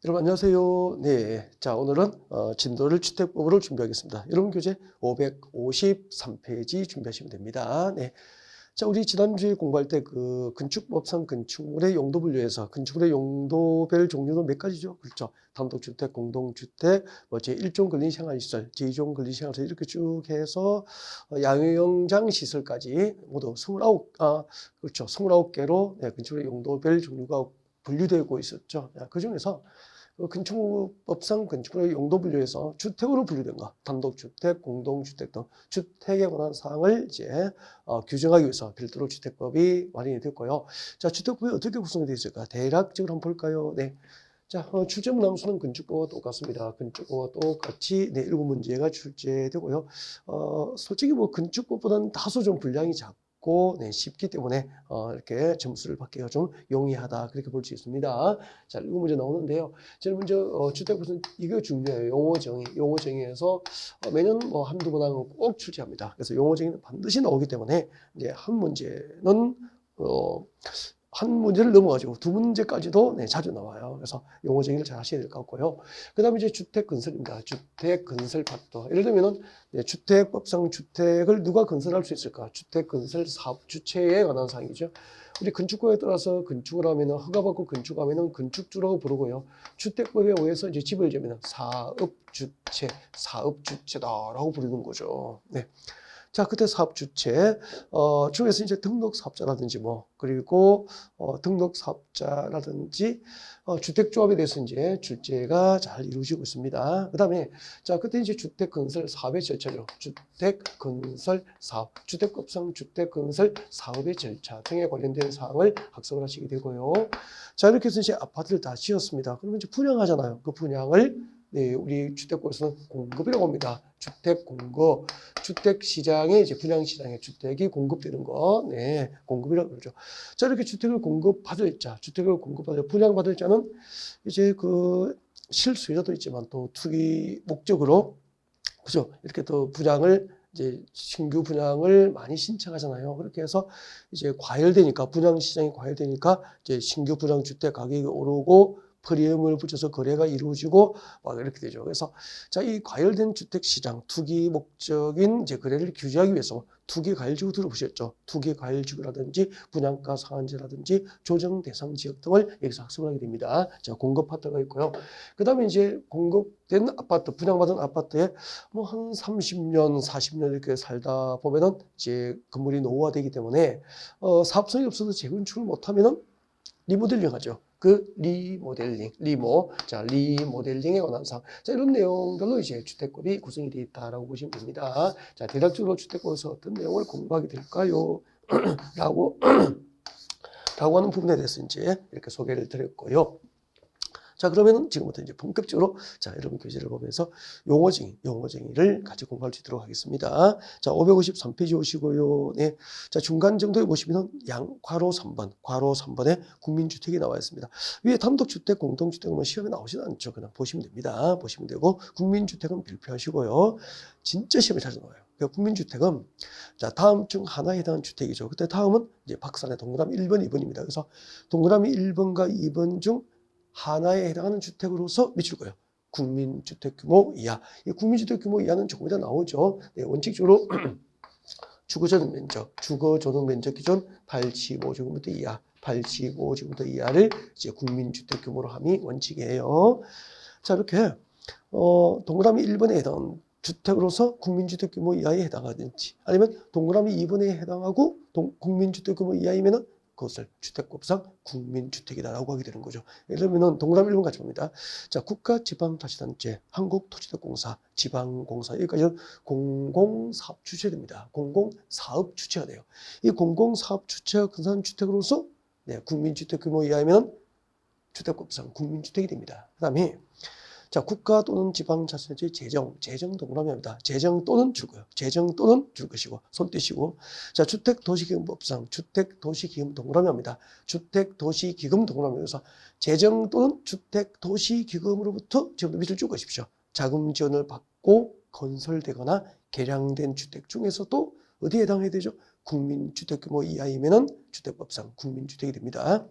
여러분 안녕하세요. 네, 자 오늘은 진도를 주택법으로 준비하겠습니다. 여러분 교재 553페이지 준비하시면 됩니다. 네, 자 우리 지난주에 공부할 때 그 건축법상 건축물의 용도 분류에서 건축물의 용도별 종류는 몇 가지죠? 그렇죠. 단독주택, 공동주택, 뭐 제1종 근린생활시설, 제2종 근린생활시설 이렇게 쭉 해서 양형장 시설까지 모두 29개로 29개로 네, 건축물의 용도별 종류가 분류되고 있었죠. 그 중에서 건축법상 건축물의 용도 분류에서 주택으로 분류된 거, 단독주택, 공동주택 등 주택에 관한 사항을 이제 규정하기 위해서 별도로 주택법이 마련이 됐고요. 자, 주택법이 어떻게 구성이 되어 있을까? 대략적으로 한번 볼까요? 네. 자, 출제문항수는 건축법과 똑같습니다. 건축법과 똑같이 네, 7문제가 출제되고요. 솔직히 뭐 건축법보다는 다소 좀 분량이 작고 네, 쉽기 때문에 이렇게 점수를 받기가 좀 용이하다 그렇게 볼 수 있습니다. 자, 7문제 나오는데요. 제일 먼저 주택법은 이게 중요해요. 용어 정의에서 매년 뭐 한두 번 하고 꼭 출제합니다. 그래서 용어 정의는 반드시 나오기 때문에 이제 한 문제를 넘어가지고 두 문제까지도 네, 자주 나와요. 그래서 용어 정의를 잘 하셔야 될 것 같고요. 그 다음에 이제 주택 건설입니다. 주택 건설 파트. 예를 들면은 네, 주택법상 주택을 누가 건설할 수 있을까? 주택 건설 사업 주체에 관한 사항이죠. 우리 건축법에 따라서 건축을 하면은 허가받고 건축하면은 건축주라고 부르고요. 주택법에 의해서 이제 집을 지으면은 사업주체다라고 부르는 거죠. 네. 자, 그때 사업 주체 중에서 이제 등록 사업자라든지 그리고 등록 사업자라든지 주택조합에 대해서 이제 출제가 잘 이루어지고 있습니다. 그다음에 자, 그때 이제 주택 건설 사업의 절차죠. 주택 건설 사업, 주택법상 주택 건설 사업의 절차 등에 관련된 사항을 학습을 하시게 되고요. 자, 이렇게 해서 이제 아파트를 다 지었습니다. 그러면 이제 분양하잖아요. 그 분양을 네, 우리 주택법에서는 공급이라고 합니다. 주택 공급, 주택 시장에 이제 분양 시장에 주택이 공급되는 거, 네, 공급이라고 그러죠. 자, 이렇게 주택을 공급받을 자, 주택을 공급받을 분양받을 자는 이제 그 실수요자도 있지만 또 투기 목적으로 그죠? 이렇게 또 분양을 이제 신규 분양을 많이 신청하잖아요. 그렇게 해서 이제 과열되니까 분양 시장이 과열되니까 이제 신규 분양 주택 가격이 오르고 프리미엄을 붙여서 거래가 이루어지고 막 이렇게 되죠. 그래서 자, 이 과열된 주택 시장 투기 목적인 이제 거래를 규제하기 위해서 투기 과열지구 들어보셨죠? 투기 과열지구라든지 분양가 상한제라든지 조정 대상 지역 등을 여기서 학습을 하게 됩니다. 자, 공급 파트가 있고요. 그다음에 이제 공급된 아파트, 분양받은 아파트에 뭐 한 30년, 40년 이렇게 살다 보면은 이제 건물이 노후화되기 때문에 사업성이 없어서 재건축을 못하면은 리모델링 하죠. 그 리모델링, 자, 리모델링에 관한 사항. 자, 이런 내용들로 이제 주택법이 구성이 되어 있다라고 보시면 됩니다. 자, 대략적으로 주택법에서 어떤 내용을 공부하게 될까요? 라고 하는 부분에 대해서 이제 이렇게 소개를 드렸고요. 자, 그러면은 지금부터 이제 본격적으로 자, 여러분 교재를 보면서 용어정의를 같이 공부할 수 있도록 하겠습니다. 자, 553페이지 오시고요. 네. 자, 중간 정도에 보시면은 괄호 3번에 국민주택이 나와 있습니다. 위에 단독주택, 공동주택은 시험에 나오지는 않죠. 그냥 보시면 됩니다. 보시면 되고, 국민주택은 별표하시고요. 진짜 시험에 자주 나와요. 국민주택은 자, 다음 중 하나에 해당하는 주택이죠. 그때 다음은 이제 박산의 동그라미 1번, 2번입니다. 그래서 동그라미 1번과 2번 중 하나에 해당하는 주택으로서 미칠 거예요. 국민주택 규모 이하. 이 국민주택 규모 이하는 조금 이따 나오죠. 네, 원칙적으로 주거조정 면적 기준 85제곱미터 이하, 85제곱미터 이하를 이제 국민주택 규모로 함이 원칙이에요. 자, 이렇게 동그라미 1번에 해당하는 주택으로서 국민주택 규모 이하에 해당하든지 아니면 동그라미 2번에 해당하고 국민주택 규모 이하이면은 그것을 주택법상 국민주택이다라고 하게 되는 거죠. 예를 들면 동그라미 1번 같이 봅니다. 자, 국가지방자치단체, 한국토지대공사, 지방공사 여기까지는 공공사업 주체됩니다. 공공사업 주체가 돼요. 이 공공사업 주체가 근사한 주택으로서 네, 국민주택 규모 이하이면 주택법상 국민주택이 됩니다. 그 다음에 자, 국가 또는 지방자치단체 재정 동그라미입니다. 재정 또는 줄 거예요. 재정 또는 줄 것이고, 손 떼시고. 자, 주택도시기금법상 주택도시기금 동그라미입니다. 주택도시기금 동그라미에서 재정 또는 주택도시기금으로부터 지금 밑을 쭉 가십시오. 자금 지원을 받고 건설되거나 개량된 주택 중에서도 어디에 해당해야 되죠? 국민주택 규모 이하이면은 주택법상 국민주택이 됩니다.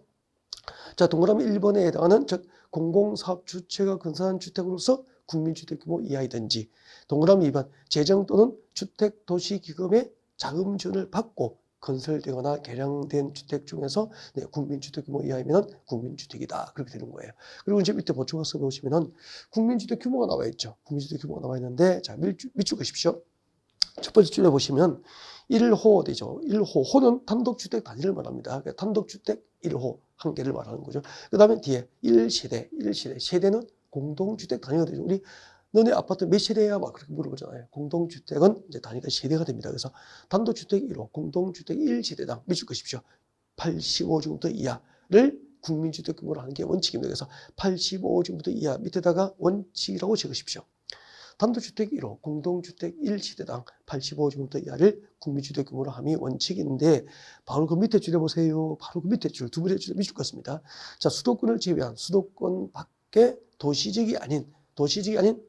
자, 동그라미 1번에 해당하는 즉 공공사업 주체가 건설한 주택으로서 국민주택 규모 이하이든지, 동그라미 2번 재정 또는 주택도시기금의 자금 지원을 받고 건설되거나 개량된 주택 중에서 국민주택 규모 이하이면 국민주택이다. 그렇게 되는 거예요. 그리고 이제 밑에 보충학습 보시면은 국민주택 규모가 나와 있죠. 국민주택 규모가 나와 있는데, 자, 밑줄 그십시오. 첫 번째 줄에 보시면 1호 되죠. 1호. 호는 단독주택 단위를 말합니다. 그러니까 단독주택 1호 한 개를 말하는 거죠. 그 다음에 뒤에 1세대. 세대는 공동주택 단위가 되죠. 우리 너네 아파트 몇 세대야? 막 그렇게 물어보잖아요. 공동주택은 이제 단위가 세대가 됩니다. 그래서 단독주택 1호, 공동주택 1세대당 밑줄 그십시오. 85제곱미터 이하를 국민주택 규모로 하는 게 원칙입니다. 그래서 85제곱미터 이하 밑에다가 원칙이라고 적으십시오. 단독주택 1호, 공동주택 1세대당 85제곱미터 이하를 국민주택 규모로 함이 원칙인데, 바로 그 밑에 줄에 보세요. 바로 그 밑에 줄, 두 번째 줄에 밑줄 것입니다. 자, 수도권을 제외한 수도권 밖에 도시지역이 아닌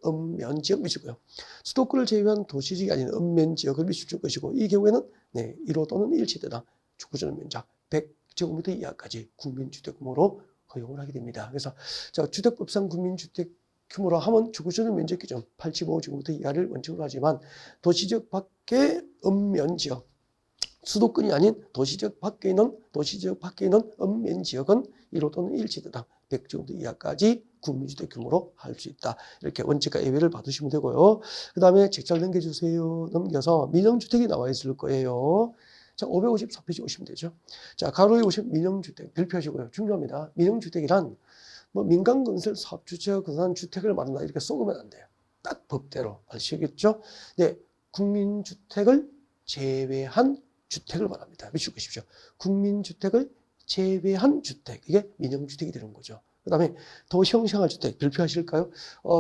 읍면지역 밑줄고요. 수도권을 제외한 도시지역이 아닌 읍면지역을 밑줄 것이고, 이 경우에는 1호 또는 1세대당 주거전 면적 100제곱미터 이하까지 국민주택 규모로 허용을 하게 됩니다. 그래서 자, 주택법상 국민주택 규모로 하면 주거전 면적 기준 85제곱미터 이하를 원칙으로 하지만, 도시지역 밖의 읍면지역, 수도권이 아닌 도시지역 밖에 있는 읍면지역은 1호 또는 1세대당 100제곱미터 이하까지 국민주택 규모로 할 수 있다. 이렇게 원칙과 예외를 받으시면 되고요. 그 다음에 책자를 넘겨주세요. 넘겨서 민영주택이 나와 있을 거예요. 자, 554페이지 오시면 되죠. 자, 가로에 오시면 민영주택 별표하시고요. 중요합니다. 민영주택이란 뭐 민간건설 사업주체가 건설한 주택을 말한다. 이렇게 쏘으면 안 돼요. 딱 법대로 아시겠죠? 네, 국민주택을 제외한 주택을 말합니다. 밑줄 그십시오. 국민주택을 제외한 주택, 이게 민영주택이 되는 거죠. 그 다음에 도시형생활주택 별표하실까요?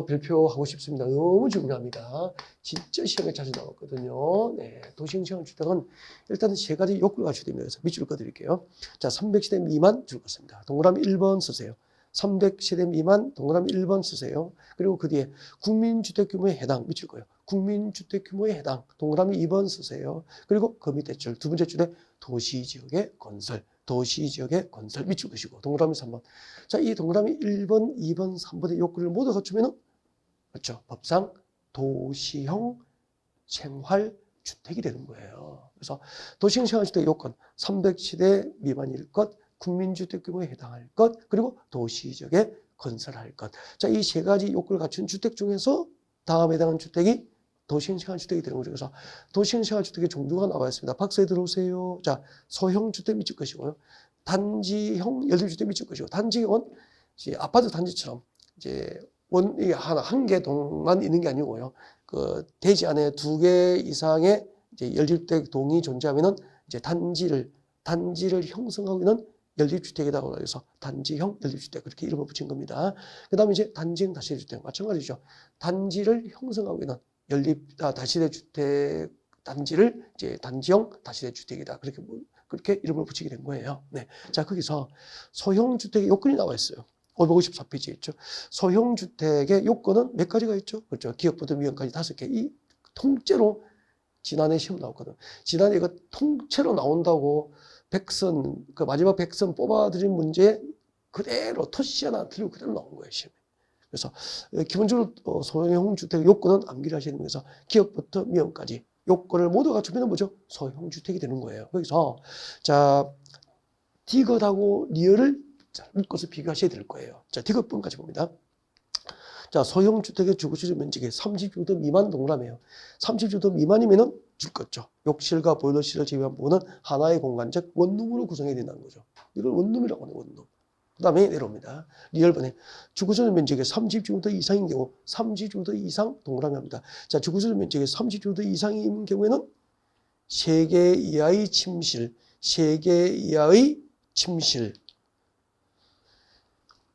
별표하고 싶습니다. 너무 중요합니다. 진짜 시험에 자주 나왔거든요. 네, 도시형생활주택은 일단은 세 가지 요건을 갖춰야 됩니다. 그래서 밑줄 꺼드릴게요. 자, 300세대 미만 줄 것입니다. 동그라미 1번 쓰세요. 300세대 미만 동그라미 1번 쓰세요. 그리고 그 뒤에 국민주택 규모에 해당 밑줄 거예요. 국민주택 규모에 해당 동그라미 2번 쓰세요. 그리고 그 밑에 줄, 두 번째 줄에 도시지역의 건설 밑줄 것이고, 동그라미 3번. 자, 이 동그라미 1번, 2번, 3번의 요건을 모두 갖추면은, 그렇죠, 법상 도시형 생활주택이 되는 거예요. 그래서 도시형 생활주택 요건 300세대 미만일 것, 국민주택 규모에 해당할 것, 그리고 도시지역에 건설할 것. 자, 이 세 가지 요건을 갖춘 주택 중에서 다음에 해당하는 주택이 도시형 생활주택이 되는 거죠. 그래서 도시형 생활주택의 종류가 나와 있습니다. 박스에 들어오세요. 자, 소형주택 밑줄 것이고요. 단지형 연립주택 밑줄 것이고, 단지형은 이제 아파트 단지처럼 이제 한 개 동만 있는 게 아니고요. 그 대지 안에 2개 이상의 이제 연립주택 동이 존재하면은 이제 단지를 형성하고 있는 연립주택이라고 해서 단지형 연립주택, 그렇게 이름을 붙인 겁니다. 그 다음에 이제 단지형 다시대주택 마찬가지죠. 단지를 형성하고 있는 다시대주택 단지를 이제 단지형 다시대주택이다. 그렇게 이름을 붙이게 된 거예요. 네. 자, 거기서 소형주택의 요건이 나와 있어요. 554페이지에 있죠. 소형주택의 요건은 몇 가지가 있죠? 그렇죠. 기업부터 위원까지 5개. 이 통째로 지난해 시험 나왔거든. 지난해 이거 통째로 나온다고 그 마지막 100선 뽑아드린 문제 그대로 터치 하나 틀리고 그대로 나온 거예요, 시험에. 그래서 기본적으로 소형 주택 요건은 암기를 하셔야 됩니다. 그래서 기업부터 미용까지 요건을 모두 갖추면 뭐죠? 소형 주택이 되는 거예요. 거기서 자, 디귿하고 리얼을 묶어서 비교하셔야 될 거예요. 자, 디귿번까지 봅니다. 자, 소형 주택의 주거시설 면적이 30제곱미터 미만 동그라미예요. 30제곱미터 미만이면은 줄 것죠. 욕실과 보일러실을 제외한 부분은 하나의 공간, 즉 원룸으로 구성해야 된다는 거죠. 이걸 원룸이라고 하는 원룸. 그 다음에 내려옵니다. 리얼번에 주거시설 면적이 30제곱미터 이상인 경우 30제곱미터 이상 동그라미 합니다. 자, 주거시설 면적이 30제곱미터 이상인 경우에는 3개 이하의 침실, 3개 이하의 침실,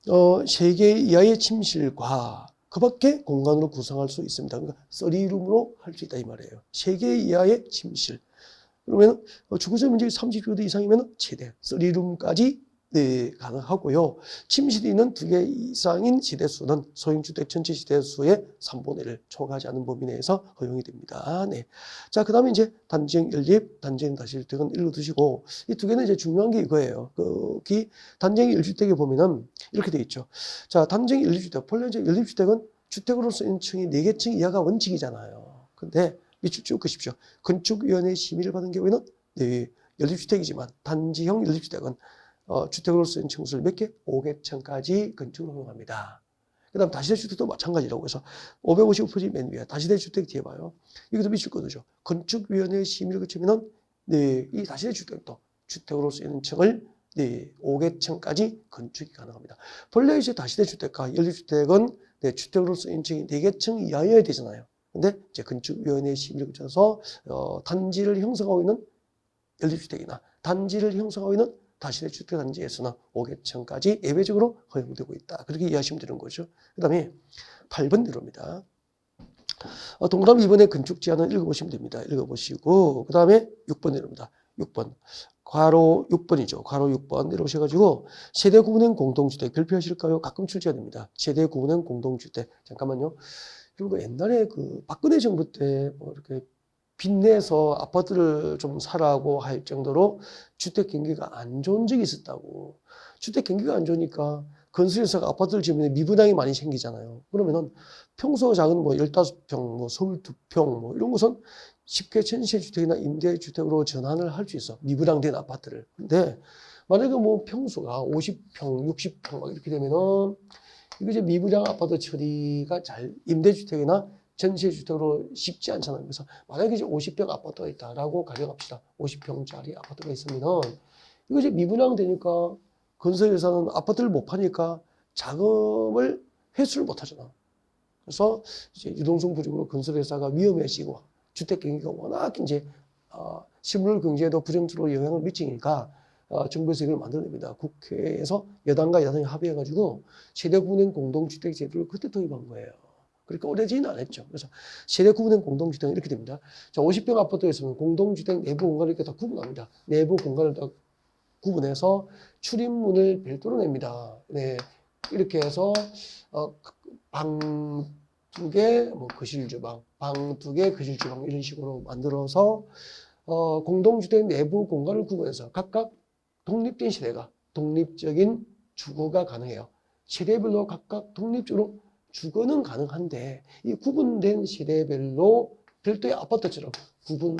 3개 이하의 침실과 그 밖에 공간으로 구성할 수 있습니다. 그러니까 3룸으로 할 수 있다 이 말이에요. 3개 이하의 침실. 그러면 주거시설 면적이 30제곱미터 이상이면 최대 3룸까지 네, 가능하고요. 침실이 있는 2개 이상인 시대수는 소형주택 전체 시대수의 3분의 1을 초과하지 않은 범위 내에서 허용이 됩니다. 네. 자, 그 다음에 이제 단지형 연립, 단지형 다시주택은 읽어두시고, 이 2개는 이제 중요한 게 이거예요. 단지형 1주택에 보면은 이렇게 돼 있죠. 자, 단지형 연립주택, 본래 이제 연립주택은 주택으로서 인층이 4개 층 이하가 원칙이잖아요. 근데 밑줄 쭉 그십시오. 건축위원회 심의를 받은 경우에는 네, 연립주택이지만 단지형 연립주택은 주택으로서 인층수를 몇 개? 5개층까지 건축을 허용합니다. 그 다음 다시대주택도 마찬가지라고 해서 555페이지 맨 위에 다시대주택 뒤에 봐요. 여기도 밑줄 거두죠. 건축위원회 심의를 거치면은 네, 이 다시대주택도 주택으로서 인층을 네, 5개층까지 건축이 가능합니다. 본래 이제 다시대주택과 연립주택은 네, 주택으로서 인층이 4개층 이하여야 되잖아요. 근데 이제 건축위원회 심의를 거쳐서 단지를 형성하고 있는 연립주택이나 단지를 형성하고 있는 다시대주택 단지에서는 5개층까지 예외적으로 허용되고 있다. 그렇게 이해하시면 되는 거죠. 그 다음에 8번 내로입니다. 동그라미 2번의 건축 제한은 읽어보시면 됩니다. 읽어보시고 그 다음에 6번 내로입니다. 6번. 괄호 6번이죠. 괄호 6번 내려오셔가지고 세대 구분형 공동주택 별표하실까요? 가끔 출제가 됩니다. 세대 구분형 공동주택. 잠깐만요. 그리고 옛날에 그 박근혜 정부 때 뭐 이렇게 빚내서 아파트를 좀 사라고 할 정도로 주택 경기가 안 좋은 적이 있었다고. 주택 경기가 안 좋으니까 건설회사가 아파트를 지으면 미분양이 많이 생기잖아요. 그러면은 평소 작은 뭐 15평, 뭐 22평 뭐 이런 것은 쉽게 전세주택이나 임대주택으로 전환을 할 수 있어. 미분양된 아파트를. 근데 만약에 뭐 평소가 50평, 60평 막 이렇게 되면은 이거 이제 미분양 아파트 처리가 잘 임대주택이나 전세주택으로 쉽지 않잖아요. 그래서 만약에 이제 50평 아파트가 있다라고 가정합시다. 50평짜리 아파트가 있으면은 이거 이제 미분양 되니까 건설회사는 아파트를 못 파니까 자금을 회수를 못 하잖아. 그래서 이제 유동성 부족으로 건설회사가 위험해지고 주택 경기가 워낙 이제 실물 경제에도 부정적으로 영향을 미치니까 정부에서 이걸 만들어냅니다. 국회에서 여당과 야당이 합의해가지고 세대 구분형 공동주택 제도를 그때 도입한 거예요. 그러니까 오래지는 않았죠. 그래서 세대 구분형 공동주택은 이렇게 됩니다. 자, 50평 아파트에서는 공동주택 내부 공간을 이렇게 다 구분합니다. 내부 공간을 다 구분해서 출입문을 별도로 냅니다. 네, 이렇게 해서 방 2개, 뭐 거실 주방, 방 2개, 거실 주방 이런 식으로 만들어서 공동주택 내부 공간을 구분해서 각각 독립된 세대가 독립적인 주거가 가능해요. 세대별로 각각 독립적으로 주거는 가능한데 이 구분된 세대별로 별도의 아파트처럼 구분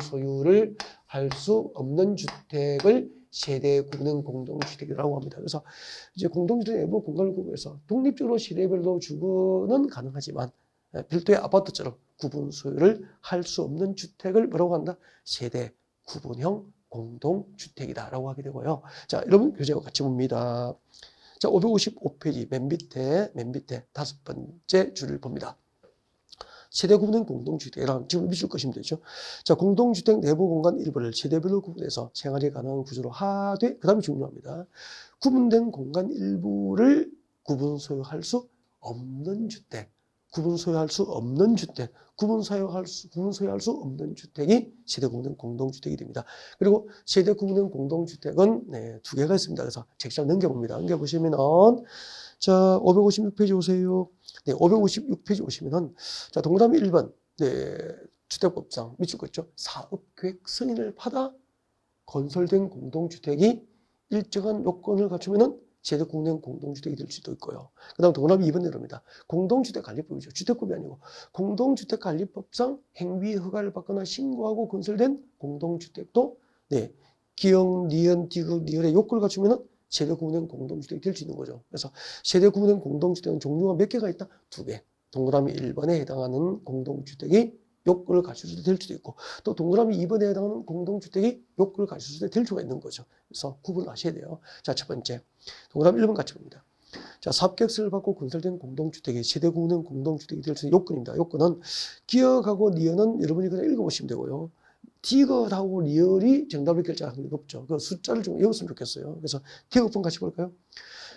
소유를 할 수 없는 주택을 세대 구분 공동주택이라고 합니다. 그래서 이제 공동주택 내부 공간을 구분해서 독립적으로 세대별로 주거는 가능하지만 별도의 아파트처럼 구분 소유를 할 수 없는 주택을 뭐라고 한다? 세대 구분형 공동주택이다라고 하게 되고요. 자, 여러분 교재와 같이 봅니다. 자, 555페이지 맨 밑에 5번째 줄을 봅니다. 세대 구분형 공동주택이랑 지금 밑줄 것이면 되죠. 자, 공동주택 내부 공간 일부를 세대별로 구분해서 생활이 가능한 구조로 하되, 그 다음에 중요합니다. 구분된 공간 일부를 구분 소유할 수 없는 주택, 구분 소유할 수 없는 주택, 구분 소유할 수 없는 주택이 세대 구분형 공동주택이 됩니다. 그리고 세대 구분형 공동주택은 네, 2개가 있습니다. 그래서 책장 넘겨봅니다. 넘겨보시면은 자, 556페이지 오세요. 네, 556페이지 오시면은 자, 동그라미 1번 네, 주택법상 밑줄 거 있죠. 사업계획 승인을 받아 건설된 공동주택이 일정한 요건을 갖추면은 세대 구분형 공동주택이 될 수도 있고요. 그 다음 동그라미 2번 내려옵니다. 공동주택관리법이죠. 주택법이 아니고 공동주택관리법상 행위 허가를 받거나 신고하고 건설된 공동주택도 네, 기역, 니은, 디귿, 리을의 요건을 갖추면은 세대 구분형 공동주택이 될 수 있는 거죠. 그래서 세대 구분형 공동주택은 종류가 몇 개가 있다? 2개. 동그라미 1번에 해당하는 공동주택이 요건을 갖출 수도 될 수도 있고 또 동그라미 2번에 해당하는 공동주택이 요건을 갖출 수도 될 수가 있는 거죠. 그래서 구분하셔야 돼요. 자, 첫 번째 동그라미 1번 같이 봅니다. 자, 사업계획서를 받고 건설된 공동주택이 세대 구분형 공동주택이 될 수 있는 요건입니다. 요건은 기역하고 리을은 여러분이 그냥 읽어보시면 되고요. 디귿하고 리을이 정답을 결정할 확률이 높죠. 그 숫자를 좀 외웠으면 좋겠어요. 그래서 디귿번 같이 볼까요?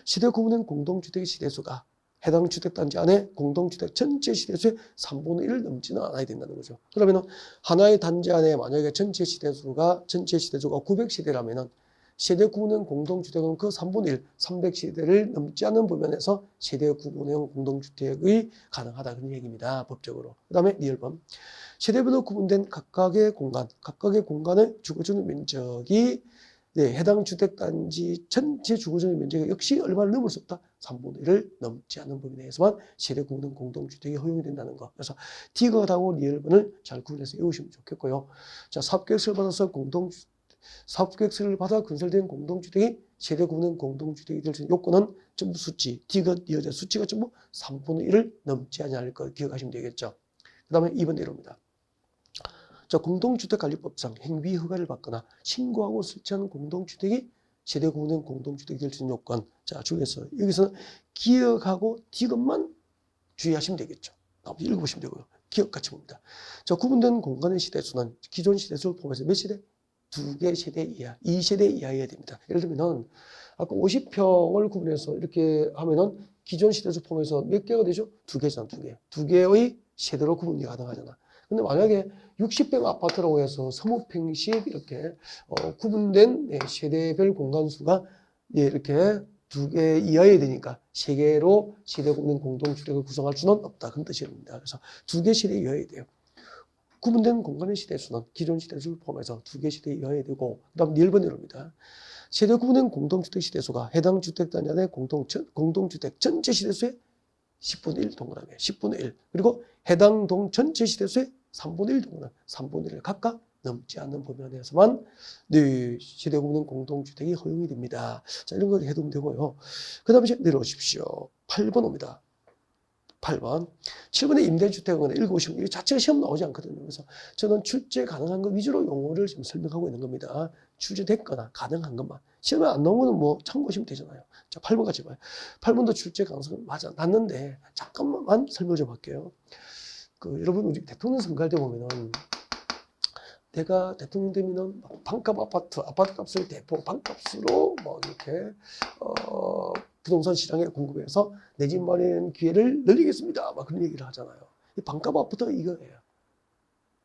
세대 구분형 공동주택의 시대수가 해당 주택단지 안에 공동주택 전체 시대수의 3분의 1을 넘지는 않아야 된다는 거죠. 그러면 하나의 단지 안에 만약에 전체 시대수가 900세대라면은 세대 구분형 공동주택은 그 3분의 1, 300세대를 넘지 않는 범위에서 세대 구분형 공동주택이 가능하다 그런 얘기입니다. 법적으로. 그 다음에 리얼범. 세대별로 구분된 각각의 공간의 주거적 면적이 해당 주택단지 전체 주거적 면적이 역시 얼마를 넘을 수 없다. 3분의 1을 넘지 않는 범위 내에서만 세대 구분형 공동주택이 허용이 된다는 거. 그래서 디귿하고 리얼번을 잘 구분해서 외우시면 좋겠고요. 자, 사업계획서를 받아 건설된 공동주택이 세대 구분형 공동주택이 될 수 있는 요건은 전부 수치, 디귿, 리얼의 수치가 전부 3분의 1을 넘지 않을 것 기억하시면 되겠죠. 그 다음에 2번 내로입니다. 자, 공동주택관리법상 행위허가를 받거나 신고하고 설치한 공동주택이 세대 구분형 공동주택이 될 수 있는 요건. 자, 중에서 여기서는 기억하고 디귿만 주의하시면 되겠죠. 나머지 읽어보시면 되고요. 기억 같이 봅니다. 자, 구분된 공간의 시대수는 기존 시대수를 포함해서 몇 세대? 2개 세대 이하, 2세대 이하여야 됩니다. 예를 들면 아까 50평을 구분해서 이렇게 하면은 기존 시대수 포함해서 몇 개가 되죠? 2개잖아, 2개. 2개의 세대로 구분이 가능하잖아. 근데 만약에 60평 아파트라고 해서 20평씩 이렇게 구분된 세대별 공간수가 이렇게 2개 이하여야 되니까 3개로 세대 구분 공동주택을 구성할 수는 없다. 그런 뜻입니다. 그래서 2개 세대 이하여야 돼요. 구분된 공간의 시대수는 기존 시대수를 포함해서 2개 세대 이하여야 되고, 그 다음 1번으로입니다. 세대 구분된 공동주택 시대수가 해당 주택단지 안의 공동주택 전체 시대수의 10분의 1 동그라미, 10분의 1. 그리고 해당 동 전체 시대수의 3분의 1 동그라미, 3분의 1을 각각 넘지 않는 범위 내에서만 세대 구분된 공동주택이 허용이 됩니다. 자, 이런 거 해두면 되고요. 그 다음에 이제 내려오십시오. 8번 옵니다. 8번. 7번의 임대주택은 읽어보시면 이게 자체가 시험 나오지 않거든요. 그래서 저는 출제 가능한 것 위주로 용어를 지금 설명하고 있는 겁니다. 출제됐거나 가능한 것만. 시험에 안 나오면 뭐 참고하시면 되잖아요. 자, 8번 같이 봐요. 8번도 출제 가능성은 맞아. 났는데 잠깐만 설명 좀 할게요. 여러분, 우리 대통령 선거할 때 보면은 내가 대통령 되면은 반값 아파트 값을 대폭 반값으로 뭐 이렇게 부동산 시장에 공급해서 내 집 마련 기회를 늘리겠습니다. 막 그런 얘기를 하잖아요. 이 반값 아파트가 이거예요.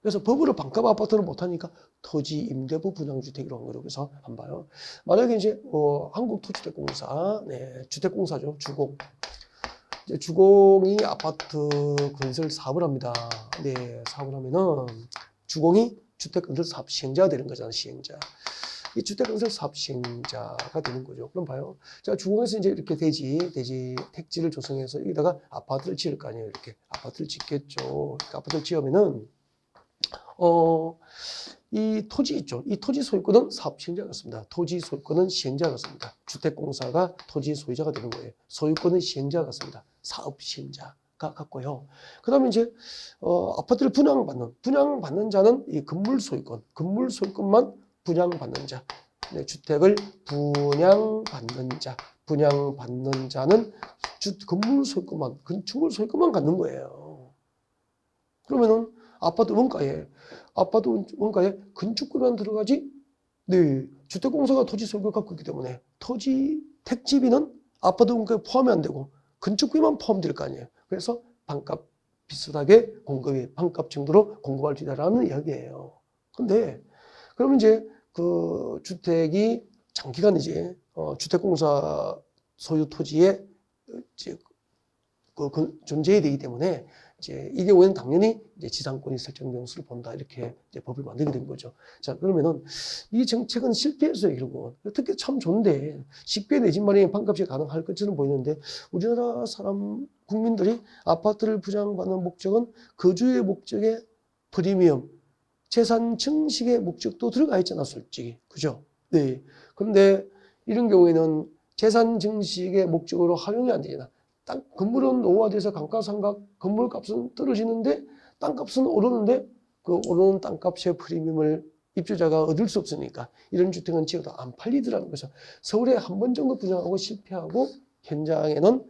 그래서 법으로 반값 아파트를 못하니까 토지 임대부 분양주택이라고 한 거로. 그래서 한번 봐요. 만약에 이제 한국토지대공사, 주택공사죠, 주공. 이제 주공이 아파트 건설 사업을 합니다. 사업을 하면은 주공이 주택건설 사업 시행자가 되는 거잖아요, 시행자. 이 주택건설 사업 시행자가 되는 거죠. 그럼 봐요. 자, 주공에서 이제 이렇게 택지를 조성해서 여기다가 아파트를 지을 거 아니에요. 이렇게 아파트를 짓겠죠. 이렇게 아파트를 지으면은, 이 토지 있죠. 이 토지 소유권은 사업 시행자가 같습니다. 토지 소유권은 시행자가 같습니다. 주택공사가 토지 소유자가 되는 거예요. 소유권은 시행자가 같습니다. 사업 시행자가 같고요. 그 다음에 이제, 아파트를 분양받는 자는 이 건물 소유권만 분양받는 자. 주택을 분양받는 자는 건물 소유권만, 건축물 소유권만 갖는 거예요. 그러면은 아파트 원가에 건축비만 들어가지, 주택공사가 토지 소유권을 갖고 있기 때문에 토지 택지비는 아파트 원가에 포함이 안 되고 건축비만 포함될 거 아니에요. 그래서 반값 비슷하게 반값 정도로 공급할 수 있다라는 이야기예요. 근데 그러면 이제 그 주택이 장기간 이제 주택공사 소유 토지에 이제 존재해야 되기 때문에 이제 이 경우에는 당연히 이제 지상권이 설정 명수를 본다, 이렇게 이제 법을 만들게 된 거죠. 자, 그러면은 이 정책은 실패했어요, 결국은. 어떻게 참 좋은데 쉽게 내 집 마련이 반값이 가능할 것처럼 보이는데, 우리나라 국민들이 아파트를 분양받는 목적은 거주의 목적에 프리미엄, 재산 증식의 목적도 들어가 있잖아, 솔직히. 그죠? 그런데 이런 경우에는 재산 증식의 목적으로 활용이 안 되잖아. 건물은 노후화돼서 감가상각, 건물값은 떨어지는데 땅값은 오르는데 그 오르는 땅값의 프리미엄을 입주자가 얻을 수 없으니까 이런 주택은 지어도 안 팔리더라는 거죠. 서울에 한 번 정도 분양하고 실패하고 현장에는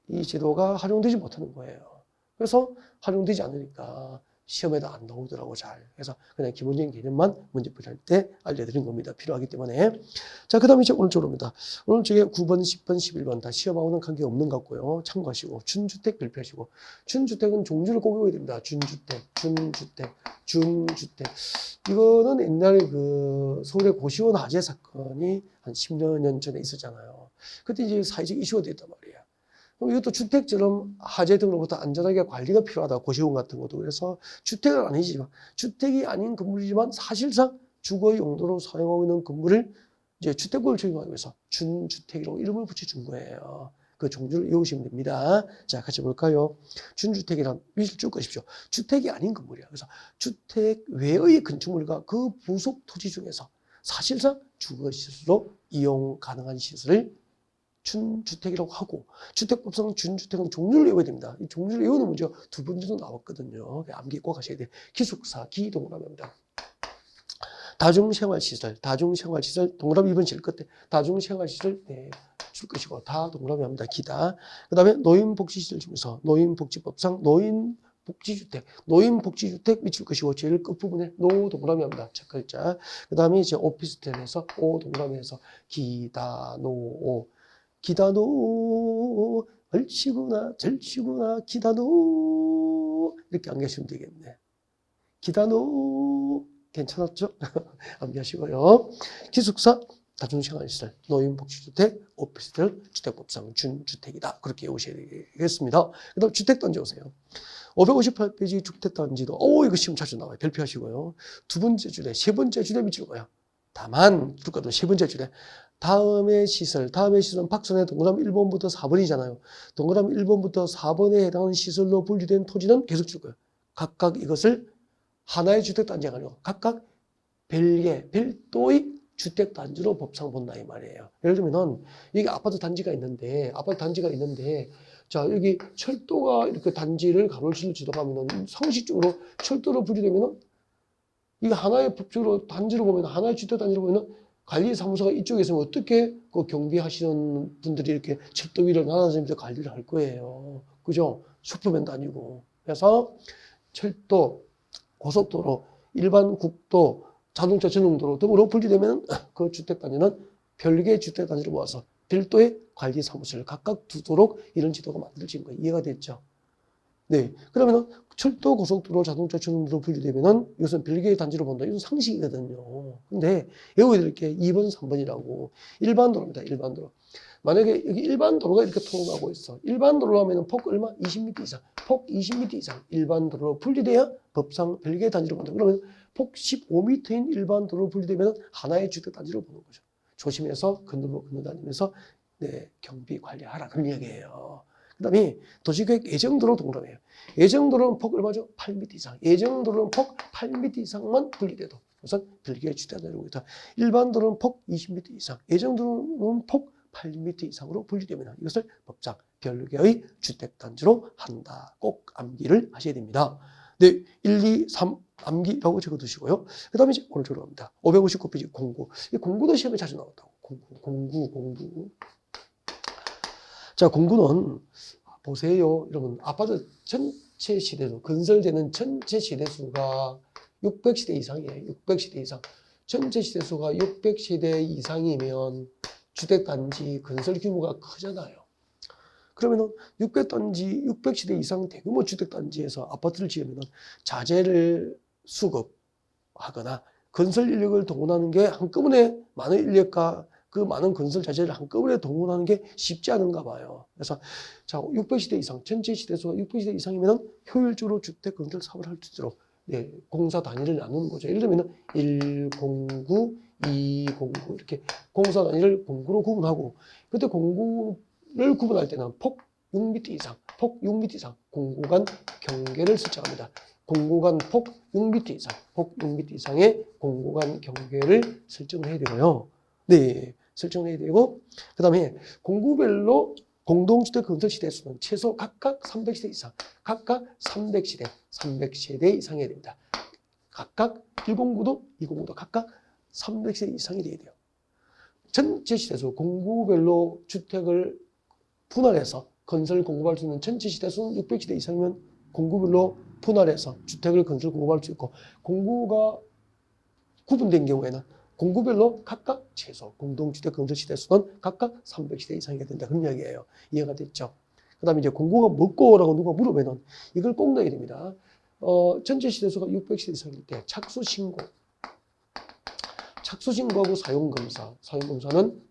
이 제도가 활용되지 못하는 거예요. 그래서 활용되지 않으니까 시험에도 안 나오더라고 잘. 그래서 그냥 기본적인 개념만 문제풀이 할 때 알려드린 겁니다. 필요하기 때문에. 자, 그 다음에 이제 오늘 쪽으로입니다. 오늘 쪽에 9번, 10번, 11번 다 시험하고는 관계없는 것 같고요. 참고하시고 준주택 발표하시고 준주택은 종주를 꼭 외워야 됩니다. 준주택, 준주택, 준주택. 이거는 옛날에 그 서울의 고시원 화재 사건이 한 10여 년 전에 있었잖아요. 그때 이제 사회적 이슈가 됐단 말이에요. 그럼 이것도 주택처럼 화재 등으로부터 안전하게 관리가 필요하다. 고시원 같은 것도. 그래서 주택은 아니지만, 주택이 아닌 건물이지만 사실상 주거 용도로 사용하고 있는 건물을 이제 주택법을 적용하기 위해서 준주택이라고 이름을 붙여준 거예요. 그 종류를 외우시면 됩니다. 자, 같이 볼까요? 준주택이란 위치를 쭉 보십시오. 주택이 아닌 건물이야. 그래서 주택 외의 건축물과 그 부속 토지 중에서 사실상 주거시설로 이용 가능한 시설을 준주택이라고 하고, 주택법상 준주택은 종류를 외워야 됩니다. 이 종류를 외우는 문제가 두 번 정도 나왔거든요. 암기 꼭 하셔야 돼요. 기숙사, 기동이라고 합니다. 다중생활시설, 다중생활시설, 동그라미 2번 칠 끝에 다중생활시설 네, 줄 것이고 다 동그라미 합니다. 기다. 그 다음에 노인복지시설 중에서 노인복지법상 노인복지주택, 노인복지주택 미칠 것이고 제일 끝부분에 노 동그라미 합니다. 첫 글자. 그 다음에 이제 오피스텔에서 오 동그라미에서 기다노 기다노 얼치구나 절치구나 기다노 이렇게 암기하시면 되겠네. 기다노 괜찮았죠? 암기하시고요. 기숙사, 다중생활시설, 노인복지주택, 오피스텔, 주택법상 준주택이다. 그렇게 외우셔야 되겠습니다. 그 다음 주택단지 오세요. 558페이지 주택단지도 이거 시험 자주 나와요. 별표하시고요. 두 번째 줄에 세 번째 줄에 미칠 거예요. 다만 줄거든 세 번째 줄에 다음의 시설은 박선의 동그라미 1번부터 4번이잖아요. 동그라미 1번부터 4번에 해당하는 시설로 분류된 토지는 계속 줄 거예요. 각각 이것을 하나의 주택단지가 아니고 각각 별도의 주택단지로 법상 본다 이 말이에요. 예를 들면 여기 아파트 단지가 있는데 자 여기 철도가 이렇게 단지를 가로질러 지나가면 상식적으로 철도로 분류되면 이거 하나의 법적으로 단지로 보면 하나의 주택단지로 보면 관리사무소가 이쪽에 있으면 어떻게 그 경비하시는 분들이 이렇게 철도 위를 나눠서 관리를 할 거예요. 그죠? 슈퍼맨도 아니고. 그래서 철도, 고속도로, 일반 국도, 자동차 전용도로 등으로 분리되면 그 주택단지는 별개의 주택단지로 모아서 별도의 관리사무소를 각각 두도록 이런 지도가 만들어진 거예요. 이해가 됐죠? 네. 그러면은 철도, 고속도로, 자동차 전용도로 분리되면은 이것은 별개의 단지로 본다. 이건 상식이거든요. 근데 외워야 될 게 2번, 3번이라고. 일반 도로입니다. 일반 도로. 만약에 여기 일반 도로가 이렇게 통하고 있어. 일반 도로로 하면은 폭 얼마? 20m 이상. 폭 20m 이상. 일반 도로로 분리돼야 법상 별개의 단지로 본다. 그러면 폭 15m인 일반 도로로 분리되면 하나의 주택 단지로 보는 거죠. 조심해서 건너다니면서 네, 경비 관리하라. 그런 이야기예요. 그 다음에 도시계획 예정도로 동그라미예요. 예정도로는 폭 얼마죠? 8m 이상. 예정도로는 폭 8m 이상만 분리돼도 우선 별개의 주택단지로 있다. 일반 도로는 폭 20m 이상. 예정도로는 폭 8m 이상으로 분리되면 이것을 법상 별개의 주택단지로 한다. 꼭 암기를 하셔야 됩니다. 네, 1, 2, 3 암기라고 적어두시고요. 그 다음에 이제 오늘 들어갑니다. 559페이지 공구. 이 공구도 시험에 자주 나온다고. 공구. 자, 공구는 보세요. 여러분, 아파트 전체 시대수, 건설되는 전체 시대수가 600시대 이상이에요. 600시대 이상. 전체 시대수가 600시대 이상이면 주택단지 건설 규모가 크잖아요. 그러면은 600시대 이상 대규모 주택단지에서 아파트를 지으면은 자재를 수급하거나 건설 인력을 동원하는 게 한꺼번에 많은 인력과 그 많은 건설 자재를 한꺼번에 동원하는 게 쉽지 않은가 봐요. 그래서 자 600시대 이상, 전체 시대수가 600시대 이상이면 효율적으로 주택 건설 사업을 할 수 있도록 네, 공사 단위를 나누는 거죠. 예를 들면 109, 209 이렇게 공사 단위를 공구로 구분하고 그때 공구를 구분할 때는 폭 6m 이상, 폭 6m 이상 공구간 경계를 설정합니다. 공구간 폭 6m 이상, 폭 6m 이상의 공구간 경계를 설정을 해야 되고요. 네, 설정해야 되고 그 다음에 공구별로 공동주택 건설 시대수는 최소 각각 300시대 이상, 각각 300시대 이상이어야 됩니다. 각각 109도, 209도 각각 300시대 이상이 돼야 돼요. 전체 시대수, 공구별로 주택을 분할해서 건설 공급할 수 있는 전체 시대수는 600시대 이상이면 공구별로 분할해서 주택을 건설 공급할 수 있고 공구가 구분된 경우에는 공구별로 각각 최소 공동주택 건설 시대 수는 각각 300시대 이상이 된다. 그런 이야기예요. 이해가 됐죠? 그 다음에 이제 공구가 뭐고라고 누가 물으면은 이걸 꼭 넣어야 됩니다. 전체 시대수가 600시대 이상일 때 착수신고하고 사용검사는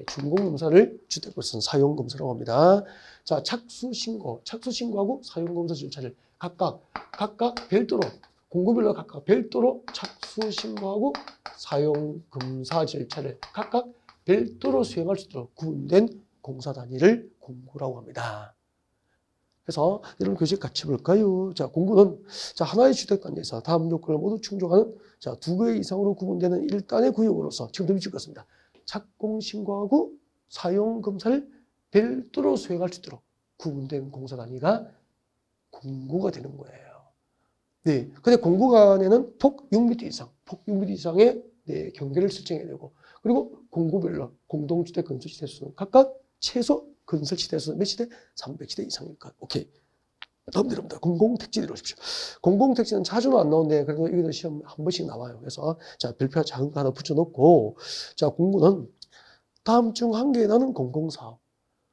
준공검사를 주택법상 사용검사라고 합니다. 자, 착수신고하고 사용검사 절차를 각각 별도로 공구별로 각각 별도로 착수신고하고 사용검사 절차를 각각 별도로 수행할 수 있도록 구분된 공사 단위를 공구라고 합니다. 그래서 여러분 교재 같이 볼까요? 자, 공구는 하나의 주택 단지에서 다음 요건을 모두 충족하는 2개 이상으로 구분되는 1단의 구역으로서 지금도 미칠 것입니다. 착공신고하고 사용검사를 별도로 수행할 수 있도록 구분된 공사 단위가 공구가 되는 거예요. 네, 근데 공구 간에는 폭 6m 이상의 경계를 설정해야 되고, 그리고 공구별로 공동주택 건설 시대 수는 각각 최소 건설 시대 수는 몇 시대? 300시대 이상일 것. 오케이. 다음 내려옵니다. 공공택지 내려오십시오. 공공택지는 자주는 안 나오는데 그래도 여기도 시험 한 번씩 나와요. 그래서 별표 작은 거 하나 붙여놓고, 다음 중 한 개에 나는 공공사업.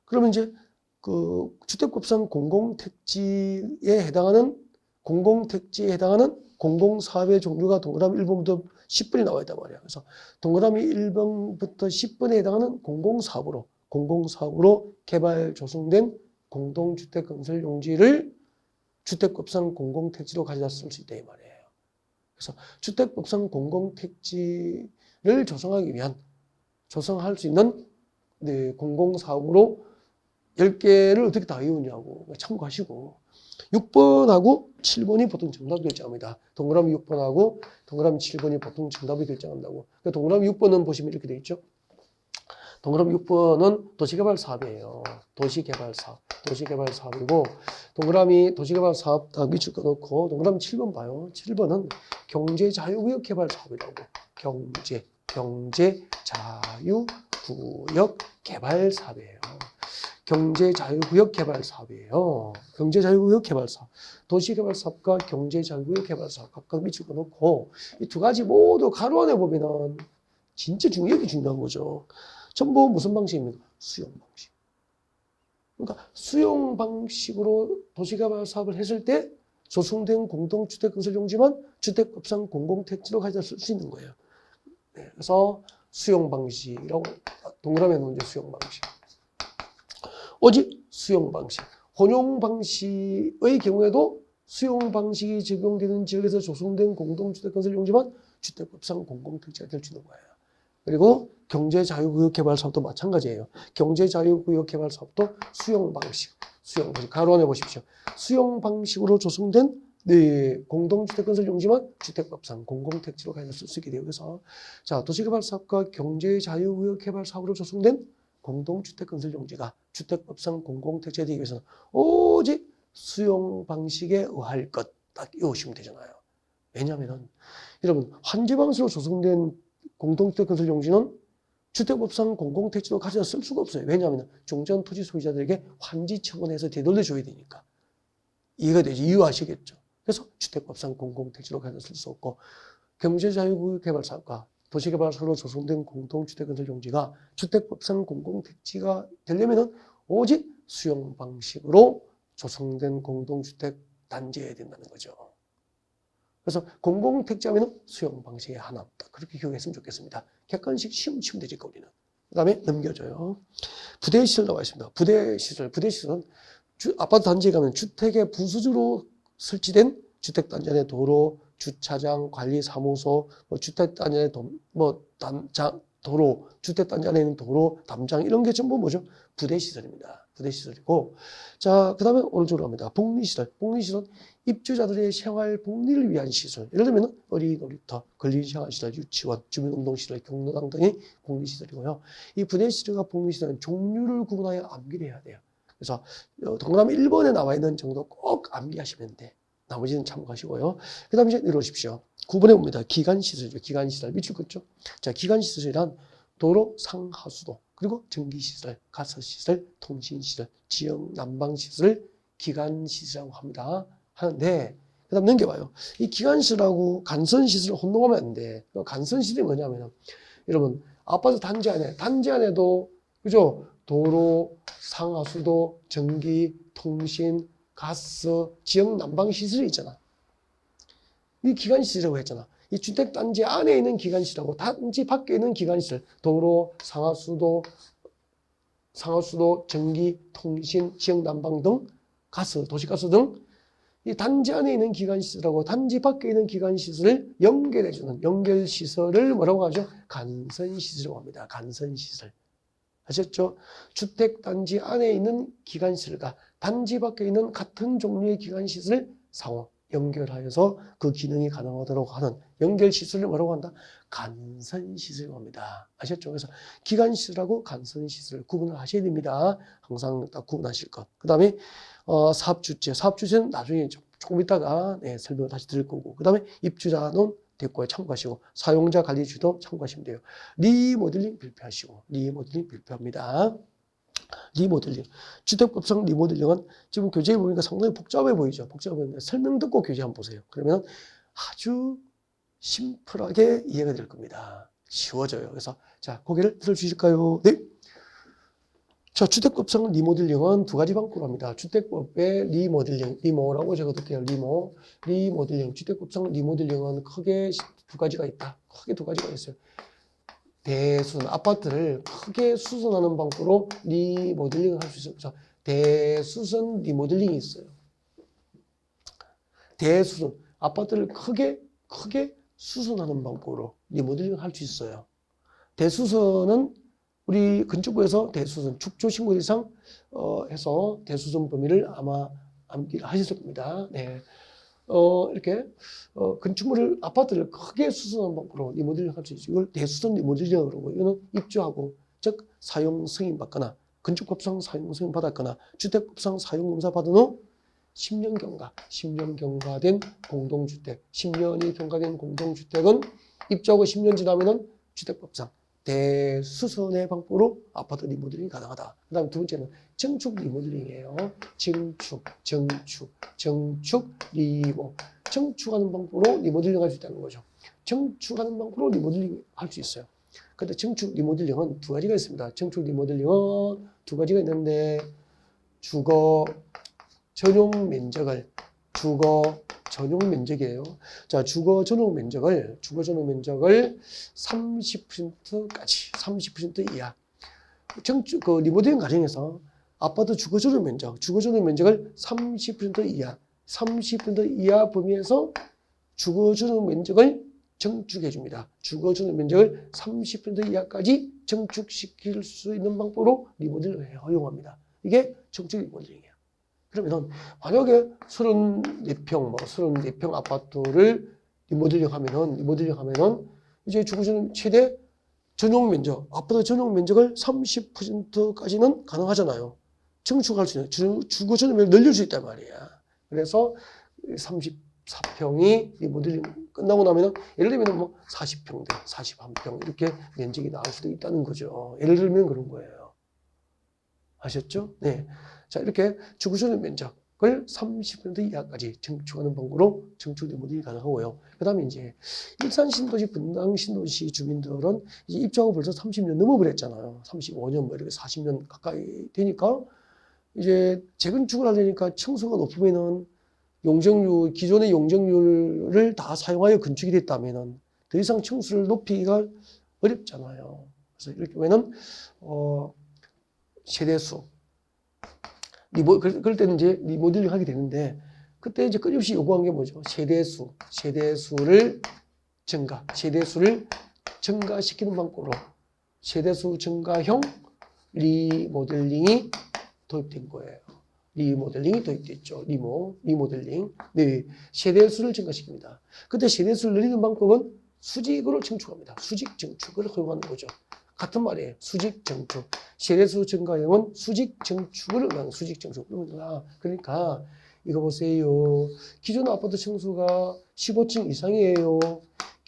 그러면 이제 그 주택법상 공공택지에 해당하는 공공사업의 종류가 동그라미 1번부터 10번이 나와 있단 말이야. 그래서 동그라미 1번부터 10번에 해당하는 공공사업으로 개발 조성된 공동주택 건설 용지를 주택법상 공공택지로 가져다 쓸 수 있다 이 말이에요. 그래서 주택법상 공공택지를 조성할 수 있는 공공사업으로 10개를 어떻게 다 외우냐고 참고하시고, 6번하고 7번이 보통 정답 결정합니다. 동그라미 6번하고 동그라미 7번이 보통 정답을 결정한다고. 그러니까 동그라미 6번은 보시면 이렇게 되어 있죠. 동그라미 6번은 도시개발 사업이에요. 도시개발 사업이고, 동그라미 도시개발 사업 다 밑줄 꺼놓고, 동그라미 7번 봐요. 7번은 경제자유구역 개발 사업이라고. 경제자유구역 개발 사업이에요. 경제자유구역 개발 사업이에요. 경제자유구역 개발 사업. 도시개발 사업과 경제자유구역 개발 사업 각각 밑줄 꺼놓고, 이 두 가지 모두 가로 안에 보면은 진짜 여기 중요한 거죠. 전부 무슨 방식입니까? 수용 방식. 그러니까 수용 방식으로 도시개발 사업을 했을 때 조성된 공동주택 건설 용지만 주택법상 공공택지로 가져다 쓸 수 있는 거예요. 네, 그래서 수용 방식이라고 동그라미에 놓은 수용 방식. 오직 수용 방식. 혼용 방식의 경우에도 수용 방식이 적용되는 지역에서 조성된 공동주택 건설 용지만 주택법상 공공택지가 될 수 있는 거예요. 그리고 경제자유구역 개발 사업도 마찬가지예요. 경제자유구역 개발 사업도 수용 방식. 가로 안에 보십시오. 수용 방식으로 조성된 공동주택 건설 용지만 주택법상 공공택지로 가져다 쓸 수 있게 되어 있어서, 도시개발 사업과 경제자유구역 개발 사업으로 조성된 공동주택 건설 용지가 주택법상 공공택지가 되기 위해서는 오직 수용 방식에 의할 것 딱 외우시면 되잖아요. 왜냐하면 여러분 환지 방식으로 조성된 공동주택 건설 용지는 주택법상 공공택지로 가져다 쓸 수가 없어요. 왜냐하면 종전 토지 소유자들에게 환지 처분해서 되돌려줘야 되니까. 이해가 되죠? 이해하시겠죠? 그래서 주택법상 공공택지로 가져다 쓸 수 없고, 경제자유구역 개발 사업과 도시개발 사업으로 조성된 공동주택 건설 용지가 주택법상 공공택지가 되려면 오직 수용 방식으로 조성된 공동주택 단지여야 된다는 거죠. 그래서 공공택지 하면 수용 방식에 하나 없다. 그렇게 기억했으면 좋겠습니다. 객관식 시험 치면 되지, 우리는. 그 다음에 넘겨줘요. 부대시설 나와 있습니다. 부대시설은 아파트 단지에 가면 주택의 부수주로 설치된 주택단지 안에 도로, 주차장, 관리사무소, 주택단지 안에 도로, 주택단지 안에 있는 도로, 담장 이런 게 전부 뭐죠? 부대시설입니다. 부대시설이고, 그 다음에 오른쪽으로 갑니다. 복리시설. 복리시설은 입주자들의 생활 복리를 위한 시설. 예를 들면 어린이 놀이터, 근린생활시설, 유치원, 주민운동시설, 경로당 등의 복리시설이고요. 이 부대시설과 복리시설은 종류를 구분하여 암기를 해야 돼요. 그래서 동그라미 1번에 나와 있는 정도 꼭 암기하시면 돼. 나머지는 참고하시고요. 그 다음에 이제 내려오십시오. 9번에 봅니다. 기간시설이죠. 기간시설. 밑줄 긋죠. 기간시설이란 도로, 상하수도, 그리고 전기시설, 가스시설, 통신시설, 지역 난방시설, 기간시설이라고 합니다. 하는데, 그 다음 넘겨봐요. 이 기관시설하고 간선시설을 혼동하면 안 돼. 간선시설이 뭐냐면, 여러분, 아파트 단지 안에도, 그죠? 도로, 상하수도, 전기, 통신, 가스, 지역 난방시설이 있잖아. 이 기관시설이라고 했잖아. 이 주택단지 안에 있는 기관시설하고 단지 밖에 있는 기관시설, 도로, 상하수도, 전기, 통신, 지역 난방 등, 가스, 도시가스 등, 이 단지 안에 있는 기관시설하고 단지 밖에 있는 기관시설을 연결해주는 연결시설을 뭐라고 하죠? 간선시설이라고 합니다. 간선시설. 아셨죠? 주택단지 안에 있는 기관시설과 단지 밖에 있는 같은 종류의 기관시설을 상호 연결하여서 그 기능이 가능하도록 하는 연결시설을 뭐라고 한다? 간선시설이라고 합니다. 아셨죠? 그래서 기관시설하고 간선시설을 구분을 하셔야 됩니다. 항상 딱 구분하실 것. 그 다음에 사업주체. 사업주체는 나중에 조금 있다가 설명을 다시 드릴 거고. 그 다음에 입주자는 됐고요. 참고하시고. 사용자 관리주도 참고하시면 돼요. 리모델링 발표하시고. 리모델링 발표합니다. 리모델링. 주택법상 리모델링은 지금 교재에 보니까 상당히 복잡해 보이죠. 복잡해 보이는데 설명 듣고 교재 한번 보세요. 그러면 아주 심플하게 이해가 될 겁니다. 쉬워져요. 그래서 자, 고개를 들어주실까요? 네. 자, 주택법상 리모델링은 두 가지 방법으로 합니다. 주택법의 리모델링, 리모라고 적어둘게요. 리모델링. 주택법상 리모델링은 크게 두 가지가 있다. 크게 두 가지가 있어요. 대수선, 아파트를 크게 수선하는 방법으로 리모델링을 할 수 있어요. 그래서 대수선 리모델링이 있어요. 대수선, 아파트를 크게 수선하는 방법으로 리모델링을 할 수 있어요. 대수선은 우리 건축부에서 대수선, 축조 신고 이상 해서 대수선 범위를 아마 암기를 하셨을 겁니다. 네. 이렇게 건축물을 아파트를 크게 수선하는 방법으로 리모델링 할 수 있죠. 이걸 대수선 리모델링이라고 그러고, 이거는 입주하고 즉 사용 승인 받거나 건축법상 사용 승인 받았거나 주택법상 사용 검사 받은 후 10년 경과된 공동주택, 10년이 경과된 공동주택은 입주하고 10년 지나면은 주택법상 대수선의 방법으로 아파트 리모델링이 가능하다. 그 다음에 두 번째는 증축 리모델링이에요. 증축, 리모. 증축하는 방법으로 리모델링 할 수 있다는 거죠. 증축하는 방법으로 리모델링 할 수 있어요. 근데 증축 리모델링은 두 가지가 있습니다. 증축 리모델링은 두 가지가 있는데, 주거 전용 면적이에요. 자, 주거 전용 면적을 30% 이하. 그 리모델링 과정에서 아파트 주거 전용 면적을 30% 이하 범위에서 주거 전용 면적을 증축해 줍니다. 주거 전용 면적을 30% 이하까지 증축시킬 수 있는 방법으로 리모델링을 허용합니다. 이게 증축 리모델링이에요. 그러면 만약에 34평 아파트를 리모델링 하면은 이제 주거 전용 최대 전용 면적, 아파트 전용 면적을 30%까지는 가능하잖아요. 증축할 수 있는 주거 전용 면적을 늘릴 수 있단 말이야. 그래서 34평이 리모델링 끝나고 나면은 예를 들면 뭐 40평대, 41평 이렇게 면적이 나올 수도 있다는 거죠. 예를 들면 그런 거예요. 아셨죠? 네. 자, 이렇게 주거 전용 면적을 30% 이하까지 증축하는 방법으로 증축 리모델링이 가능하고요. 그 다음에 이제 일산 신도시, 분당 신도시 주민들은 이제 입주하고 벌써 30년 넘어버렸잖아요. 35년, 뭐 이렇게 40년 가까이 되니까 이제 재건축을 하려니까 층수가 높으면은 기존의 용적률을 다 사용하여 건축이 됐다면은 더 이상 층수를 높이기가 어렵잖아요. 그래서 이렇게 보면은, 세대수. 그럴 때는 이제 리모델링 하게 되는데, 그때 이제 끊임없이 요구한 게 뭐죠? 세대수를 증가시키는 방법으로 세대수 증가형 리모델링이 도입된 거예요. 리모델링이 도입됐죠. 리모델링. 네, 세대수를 증가시킵니다. 그때 세대수를 늘리는 방법은 수직으로 증축합니다. 수직 증축을 허용하는 거죠. 같은 말이에요. 수직 증축. 세대수 증가형은 수직 증축을 의미하는 수직 증축. 그러니까 이거 보세요. 기존 아파트 층수가 15층 이상이에요.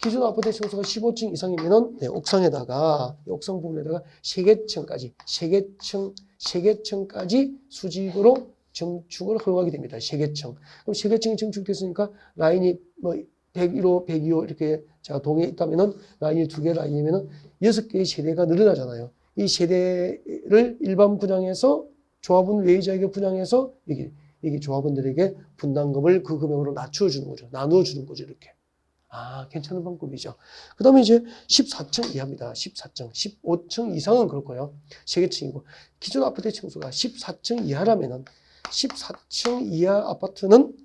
기존 아파트 층수가 15층 이상이면은 옥상에다가 부분에다가 3개층까지 수직으로 증축을 허용하게 됩니다. 세개층. 그럼 세개층이 증축됐으니까 라인이 뭐 101호, 102호 이렇게 제가 동에 있다면은 라인이 2개 라인이면은 6개의 세대가 늘어나잖아요. 이 세대를 일반 분양해서 조합원 외의자에게 분양해서 이게 조합원들에게 분담금을 그 금액으로 낮춰주는 거죠. 나누어주는 거죠. 이렇게. 아, 괜찮은 방법이죠. 그 다음에 이제 14층 이하입니다. 14층. 15층 이상은 그럴 거예요. 3개층이고. 기존 아파트의 층수가 14층 이하라면은 14층 이하 아파트는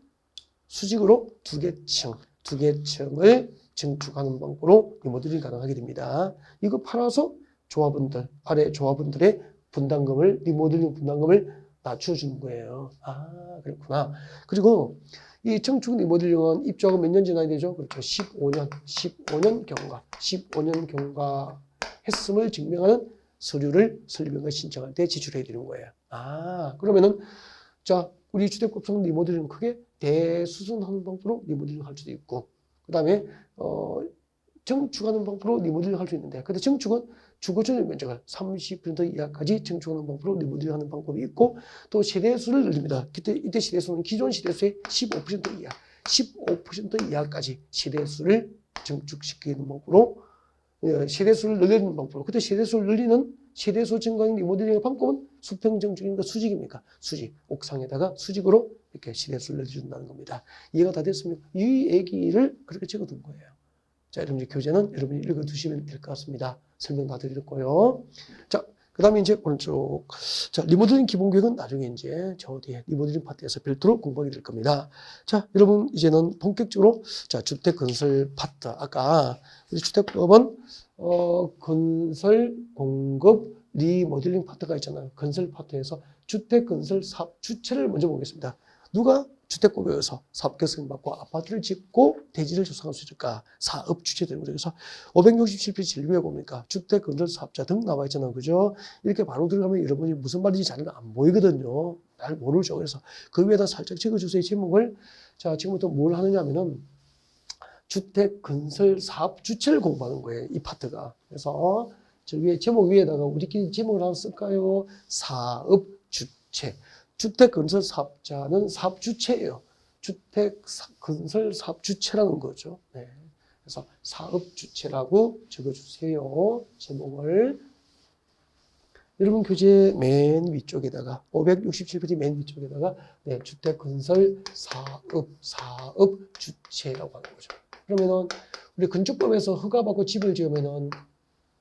수직으로 2개층을 증축하는 방법으로 리모델링이 가능하게 됩니다. 이거 팔아서 조합원들, 아래 조합원들의 분담금을, 리모델링 분담금을 낮춰주는 거예요. 아, 그렇구나. 그리고 이 증축 리모델링은 입주하고 몇 년 지나야 되죠? 그렇죠. 15년 경과 했음을 증명하는 서류를 설립원과 신청할 때 제출해야 되는 거예요. 아, 그러면은, 자, 우리 주택법상 리모델링 크게 대수선하는 방법으로 리모델링 할 수도 있고, 그 다음에, 증축하는 방법으로 리모델링 할 수 있는데, 근데 증축은 주거 전용 면적을 30% 이하까지 증축하는 방법으로 리모델링 하는 방법이 있고, 또 세대수를 늘립니다. 이때 세대수는 기존 세대수의 15% 이하, 15% 이하까지 세대수를 증축시키는 방법으로, 세대수를 늘리는 방법으로, 그때 세대수를 늘리는 세대수 증가형 리모델링의 방법은 수평 증축입니까? 수직입니까? 수직. 옥상에다가 수직으로 이렇게 세대수를 늘려준다는 겁니다. 이해가 다 됐습니까? 이 얘기를 그렇게 적어둔 거예요. 자, 여러분 교재는 여러분이 읽어두시면 될 것 같습니다. 설명 다 드렸고요. 자, 그 다음에 이제 오른쪽. 자, 리모델링 기본계획은 나중에 이제 저 뒤에 리모델링 파트에서 별도로 공부하게 될 겁니다. 자, 여러분 이제는 본격적으로 자, 주택 건설 파트. 아까 우리 주택법은 건설 공급 리모델링 파트가 있잖아요. 건설 파트에서 주택 건설 사업 주체를 먼저 보겠습니다. 누가 주택법에 의해서 사업계 승인받고 아파트를 짓고 대지를 조성할 수 있을까? 사업 주체되는 거죠. 그래서 567페이지 제일 위에 보니까 주택 건설 사업자 등 나와 있잖아요. 그죠? 이렇게 바로 들어가면 여러분이 무슨 말인지 잘 안 보이거든요. 잘 모르죠. 그래서 그 위에다 살짝 적어주세요. 제목을. 자, 지금부터 뭘 하느냐 하면은 주택 건설 사업 주체를 공부하는 거예요. 이 파트가. 그래서 저 위에 제목 위에다가 우리끼리 제목을 하나 쓸까요? 사업 주체. 주택 건설 사업자는 사업 주체예요. 주택 건설 사업 주체라는 거죠. 네. 그래서 사업 주체라고 적어주세요. 제목을. 여러분 교재 맨 위쪽에다가 567페이지 맨 위쪽에다가 네, 주택 건설 사업 주체라고 하는 거죠. 그러면은 우리 건축법에서 허가받고 집을 지으면은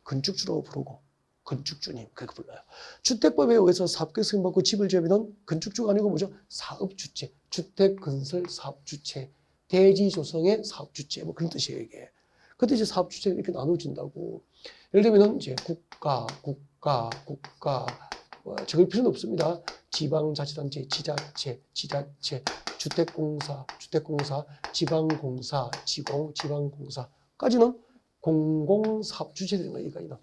건축주라고 부르고 건축주님 그렇게 불러요. 주택법에 의해서 사업계 승인받고 집을 지으면 건축주가 아니고 뭐죠? 사업주체, 주택건설 사업주체, 대지조성의 사업주체 뭐 그런 뜻이에요 이게. 그때 이제 사업주체가 이렇게 나눠진다고. 예를 들면 이제 국가 적을 필요는 없습니다. 지방자치단체, 지자체, 주택공사, 지방공사, 지방공사까지는 공공사업주체 되는 거예요. 이거.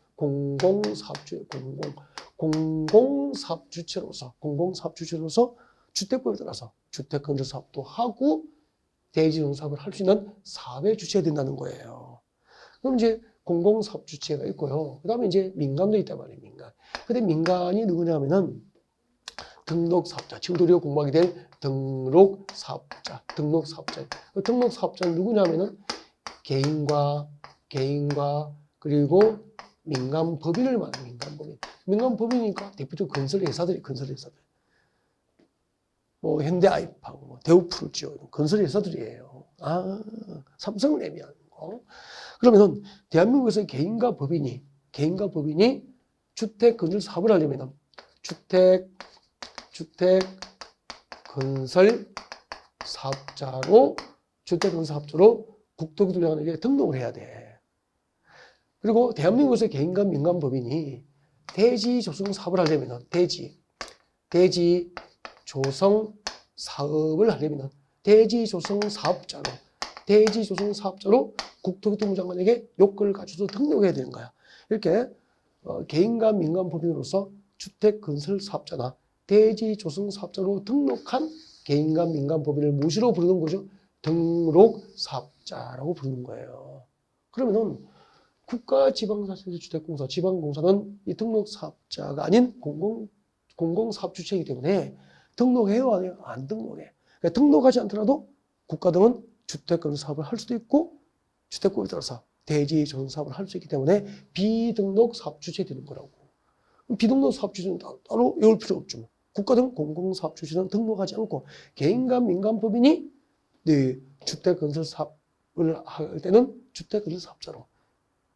공공사업주체로서 주택법에 따라서 주택건설사업도 하고 대지농사업을 할 수 있는 사업의 주체가 된다는 거예요. 그럼 이제 공공사업주체가 있고요. 그 다음에 이제 민간도 있단 말이에요. 민간. 근데 민간이 누구냐면은 등록사업자. 지금도 우리가 공부하게 될 등록사업자. 그 등록사업자는 누구냐면은 개인과 그리고 민간법인을 말하는 민간법인. 민간법인이니까 대표적으로 건설회사들. 뭐 현대아이파고, 뭐 대우프루지오 건설회사들이에요. 아, 삼성을 의미하는 거. 그러면은 대한민국에서 개인과 법인이 주택 건설 사업을 하려면 주택 건설 사업자로 국토교통부에 등록을 해야 돼. 그리고 대한민국에서 개인과 민간 법인이 대지 조성 사업을 하려면 대지 조성 사업을 하려면 대지 조성 사업자로 국토교통부 장관에게 요건을 갖춰서 등록해야 되는 거야. 이렇게 개인과 민간 법인으로서 주택 건설 사업자나 대지 조성 사업자로 등록한 개인과 민간 법인을 무엇으로 부르는 거죠? 등록 사업자라고 부르는 거예요. 그러면은 국가 지방자치단체 주택공사, 지방공사는 이 등록 사업자가 아닌 공공사업 주체이기 때문에 등록해요? 안 해요? 안 등록해. 그러니까 등록하지 않더라도 국가 등은 주택건설 사업을 할 수도 있고 주택법에 따라서 대지 조성 사업을 할 수 있기 때문에 비등록 사업 주체 되는 거라고. 비등록 사업 주체는 따로 외울 필요 없죠. 국가 등 공공사업 주체는 등록하지 않고 개인과 민간 법인이 네, 주택건설 사업을 할 때는 주택건설 사업자로,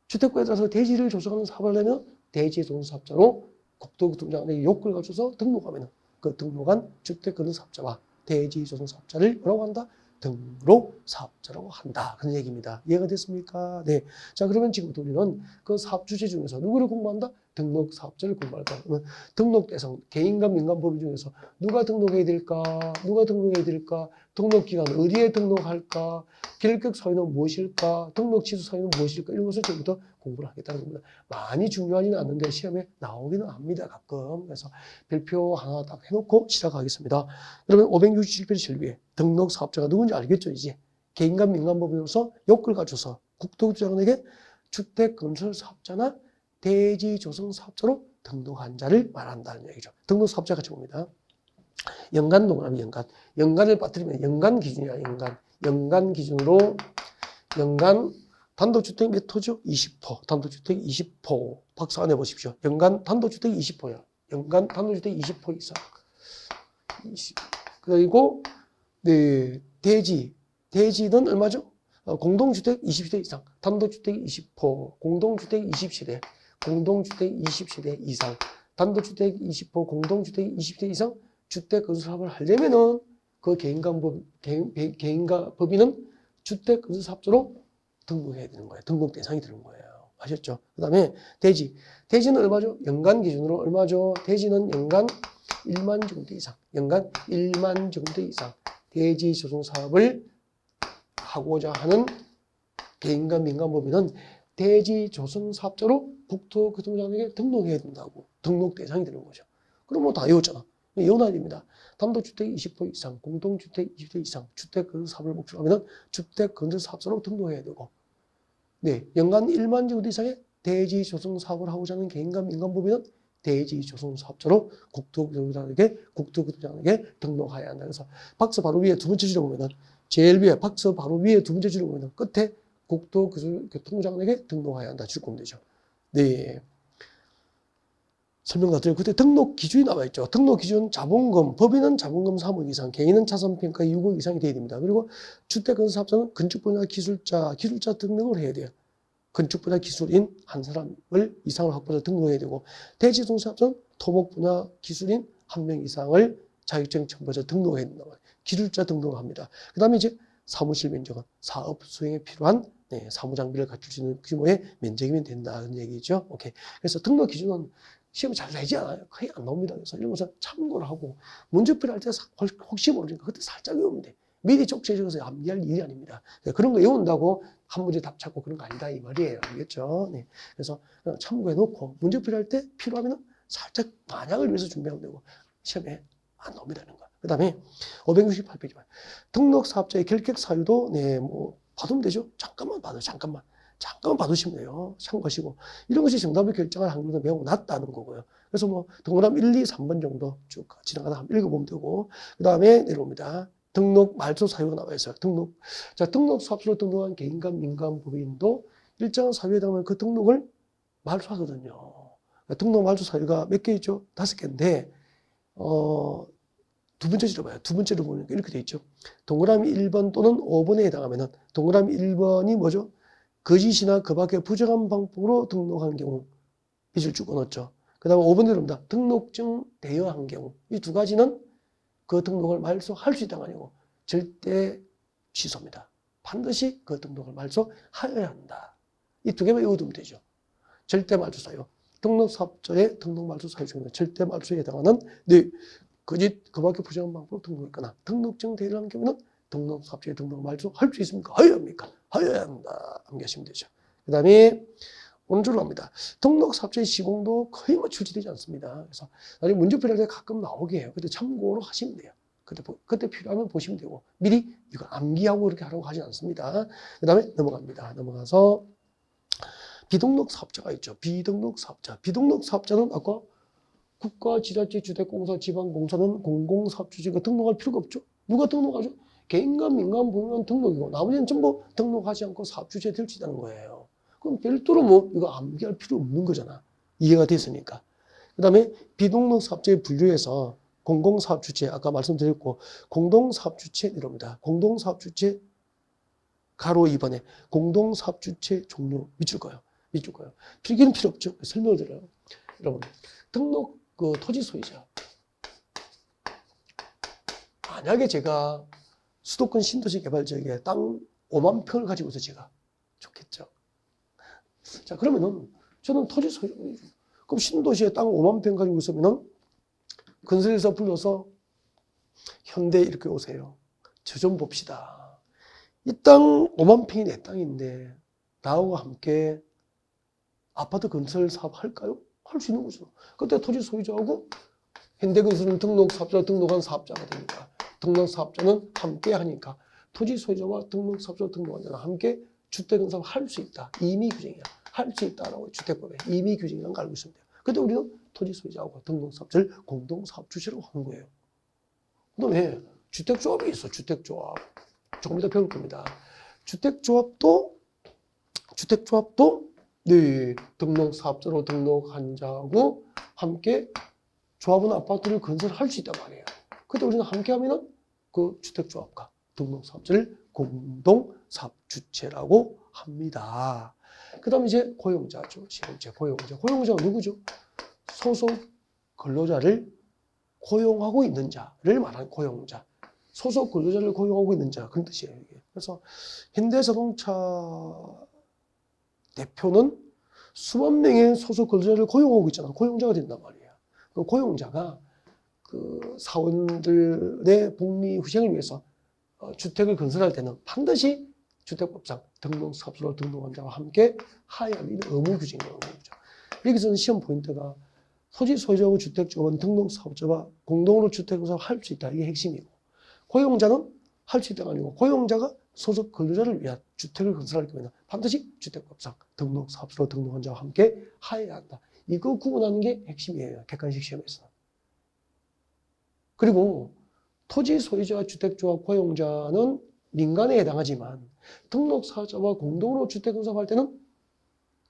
주택법에 따라서 대지를 조성하는 사업을 하려면 대지 조성 사업자로 국토교통장관의 요건을 갖춰서 등록하면 그 등록한 주택건설 사업자와 대지 조성 사업자를 뭐라고 한다? 등록 사업자라고 한다. 그런 얘기입니다. 이해가 됐습니까? 네. 자, 그러면 지금부터 우리는 그 사업 주체 중에서 누구를 공부한다? 등록 사업자를 공부할 거야. 그러면 등록 대상, 개인과 민간 법인 중에서 누가 등록해야 될까? 누가 등록해야 될까? 등록 기간 어디에 등록할까? 결격 사유는 무엇일까? 등록 취소 사유는 무엇일까? 이런 것을 지금부터 공부를 하겠다는 겁니다. 많이 중요하지는 않는데 시험에 나오기는 합니다. 가끔. 그래서 별표 하나 딱 해놓고 시작하겠습니다. 그러면 567페이지 제일 위에 등록 사업자가 누군지 알겠죠? 이제 개인과 민간 법인으로서 요건을 갖춰서 국토교통장관에게 주택건설 사업자나 대지 조성 사업자로 등록한 자를 말한다는 얘기죠. 등록 사업자 같이 봅니다. 연간 동그라미 연간을 빠뜨리면 연간 기준이야. 연간 기준으로 연간 단독주택 몇 호죠? 20호. 단독주택 20호. 박수 안 해보십시오. 연간 단독주택 20호야. 연간 단독주택 20호 이상. 20. 그리고 네, 대지는 얼마죠? 공동주택 20세대 이상. 단독주택 20호. 공동주택 20세대. 공동주택 20세대 이상. 단독주택 20호. 공동주택 20세대 이상. 주택건설 사업을 하려면은 그 개인과 법인은 주택건설 사업자로 등록해야 되는 거예요. 등록 대상이 되는 거예요. 아셨죠? 그 다음에 대지는 얼마죠? 연간 기준으로 얼마죠? 대지는 연간 1만 제곱미터 이상. 연간 1만 제곱미터 이상. 대지 조성 사업을 하고자 하는 개인과 민간 법인은 대지 조성 사업자로 국토교통장관에게 등록해야 된다고. 등록 대상이 되는 거죠. 그럼 뭐 다 외웠잖아. 외워놔야 됩니다. 단독주택 20호 이상, 공동주택 20호 이상, 주택건설 사업을 목표로 하면 주택건설 사업자로 등록해야 되고, 네, 연간 1만 제곱미터 이상의 대지 조성 사업을 하고자 하는 개인과 민간 법인은 대지 조성 사업자로 국토교통장관에게 등록해야 한다. 그래서 박스 바로 위에 두 번째 줄을 보면은 제일 위에 박스 바로 위에 두 번째 줄을 보면은 끝에 국토교통장관에게 등록해야 한다. 줄 거면 되죠. 네. 설명 다 드리고 그때 등록 기준이 나와 있죠. 등록 기준 자본금, 법인은 자본금 3억 이상, 개인은 자산평가 6억 이상이 돼야 됩니다. 그리고 주택건설 사업자는 건축 분야 기술자 등록을 해야 돼요. 건축 분야 기술인 한 사람을 이상을 확보해서 등록해야 되고, 대지조성 사업자는 토목 분야 기술인 한 명 이상을 자격증 첨부해서 등록해야 된다고 해요. 기술자 등록을 합니다. 그 다음에 이제 사무실 면적은 사업 수행에 필요한 사무 장비를 갖출 수 있는 규모의 면적이면 된다는 얘기죠. 오케이. 그래서 등록 기준은 시험 잘 내지 않아요. 거의 안 나옵니다. 그래서 이런 것은 참고를 하고 문제풀이 할 때 혹시 모르니까 그때 살짝 외우면 돼. 미리 쪽지해줘서 암기할 일이 아닙니다. 그런 거 외운다고 한 문제 답 찾고 그런 거 아니다 이 말이에요. 알겠죠? 네. 그래서 참고해 놓고 문제풀이 할 때 필요하면 살짝 만약을 위해서 준비하면 되고 시험에 안 나옵니다는 거. 그 다음에 568페이지 봐. 등록 사업자의 결격 사유도 뭐 받으면 되죠. 잠깐만 받으시면 돼요. 참고하시고. 이런 것이 정답을 결정할 확률도 매우 낮다는 거고요. 그래서 뭐 동그라미 1, 2, 3번 정도 쭉 지나가다 한번 읽어보면 되고, 그 다음에 내려옵니다. 등록 말소 사유가 나와 있어요. 등록 사업자로 등록한 개인과 민간 법인도 일정한 사유에 해당하면 그 등록을 말소하거든요. 등록 말소 사유가 몇 개 있죠? 5개인데, 두 번째 줄을 봐요. 두 번째로 보니까 이렇게 돼 있죠. 동그라미 1번 또는 5번에 해당하면은 동그라미 1번이 뭐죠? 거짓이나 그 밖에 부정한 방법으로 등록한 경우 이 줄 쭉 끊었죠. 그 다음에 5번 내려옵니다. 등록증 대여한 경우 이 두 가지는 그 등록을 말소할 수 있다가 아니고 절대 취소입니다. 반드시 그 등록을 말소하여야 한다. 이 두 개만 외워두면 되죠. 절대 말소 사유. 등록 사업자의 등록 말소 사유 중에 절대 말소에 해당하는 거짓 그 밖에 부정한 방법으로 등록했거나 등록증 대여를 한 경우는 등록 사업자의 등록 말소할 수 있습니까? 하여야 합니까? 하여야 한다. 암기하시면 되죠. 그 다음에 오른쪽으로 갑니다. 등록 사업자의 시공도 거의 뭐 출제되지 않습니다. 그래서 나중에 문제풀이 할 때 가끔 나오게 해요. 그때 참고로 하시면 돼요. 그때 필요하면 보시면 되고 미리 이거 암기하고 그렇게 하라고 하지 않습니다. 그 다음에 넘어갑니다. 넘어가서 비등록 사업자가 있죠. 비등록 사업자는 아까 국가, 지자체, 주택공사, 지방공사는 공공사업주체가 등록할 필요가 없죠. 누가 등록하죠? 개인과 민간 부문은 등록이고 나머지는 전부 등록하지 않고 사업주체 될 수 있다는 거예요. 그럼 별도로 뭐 이거 암기할 필요 없는 거잖아. 이해가 됐으니까. 그 다음에 비등록 사업자의 분류에서 공공사업주체 아까 말씀드렸고 공동사업주체 이럽니다. 공동사업주체 가로 2번에 공동사업주체 종류 밑줄 거예요. 밑줄 거예요. 필기는 필요 없죠. 설명을 드려요. 여러분 등록 그 토지 소유자 만약에 제가 수도권 신도시 개발 지역에 땅 5만 평을 가지고 있어 제가 좋겠죠. 자 그러면은 저는 토지 소유자죠. 그럼 신도시에 땅 5만 평 가지고 있으면은 건설회사 불러서 현대 이렇게 오세요. 저 좀 봅시다. 이 땅 5만 평이 내 땅인데 나하고 함께 아파트 건설 사업 할까요? 할 수 있는 거죠. 그때 토지 소유자하고 현대건설은 등록사업자 등록한 사업자가 되니까 등록사업자는 함께 하니까 토지 소유자와 등록사업자 등록한 자는 함께 주택건설을 할 수 있다. 임의 규정이야. 할 수 있다라고 주택법에 임의 규정이라는 걸 알고 있으면 돼요. 그때 우리는 토지 소유자하고 등록사업자를 공동사업주체로 하는 거예요. 그다음에 주택조합이 있어. 주택조합. 조금 이따 배울 겁니다. 주택조합도 네, 등록사업자로 등록한 자하고 함께 조합은 아파트를 건설할 수 있단 말이에요. 그때 우리는 함께 하면은 그 주택조합과 등록사업자를 공동사업주체라고 합니다. 그 다음에 이제 고용자죠. 세 번째 고용자. 고용자가 누구죠? 소속 근로자를 고용하고 있는 자를 말하는 고용자. 소속 근로자를 고용하고 있는 자. 그런 뜻이에요. 이게. 그래서 현대자동차 대표는 수만 명의 소속 근로자를 고용하고 있잖아. 고용자가 된단 말이에요. 그 고용자가 그 사원들의 복리 후생을 위해서 주택을 건설할 때는 반드시 주택법상 등록사업자로 등록한 자와 함께 하여야 하는 의무 규정이라는 거죠. 여기서는 시험 포인트가 토지 소유자와 주택조합은 등록사업자와 공동으로 주택건설을 할 수 있다. 이게 핵심이고 고용자는 할 수 있다가 아니고 고용자가 소속 근로자를 위한 주택을 건설할 경우에는 반드시 주택법상 등록사업자로 등록한 자와 함께 하여야 한다. 이거 구분하는 게 핵심이에요. 객관식 시험에서는. 그리고 토지 소유자와 주택조합 고용자는 민간에 해당하지만 등록사업자와 공동으로 주택건설할 때는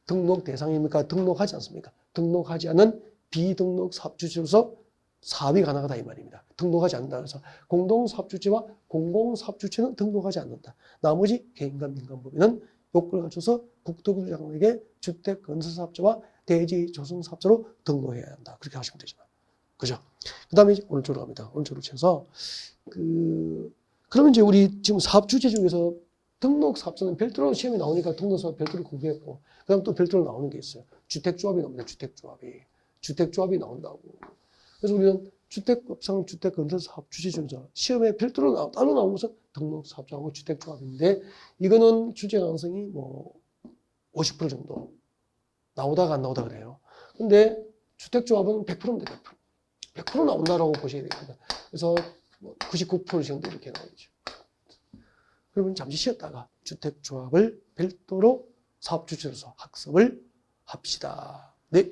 등록 대상입니까? 등록하지 않습니까? 등록하지 않은 비등록사업주체로서 사업이 가능하다 이 말입니다. 등록하지 않는다. 그래서 공동사업주체와 공공사업주체는 등록하지 않는다. 나머지 개인과 민간법인은 요건을 갖춰서 국토교통부장에게 주택건설사업자와 대지조성사업자로 등록해야 한다. 그렇게 하시면 되죠. 그죠? 그 다음에 오른쪽으로 갑니다. 오른쪽으로 쳐서 그러면 이제 우리 지금 사업주체 중에서 등록사업자는 별도로 시험에 나오니까 등록사업 별도로 공부했고 그 다음 또 별도로 나오는 게 있어요. 주택조합이 나옵니다. 주택조합이 나온다고. 그래서 우리는 주택법상 주택건설사업주체 중에서 시험에 별도로 따로 나온 것은 등록사업자하고 주택조합인데 이거는 주제 가능성이 뭐 50% 정도 나오다가 안 나오다 그래요. 근데 주택조합은 100%입니다. 100% 나온다라고 보셔야 됩니다. 그래서 99% 정도 이렇게 나오죠. 그러면 잠시 쉬었다가 주택조합을 별도로 사업주체로서 학습을 합시다. 네.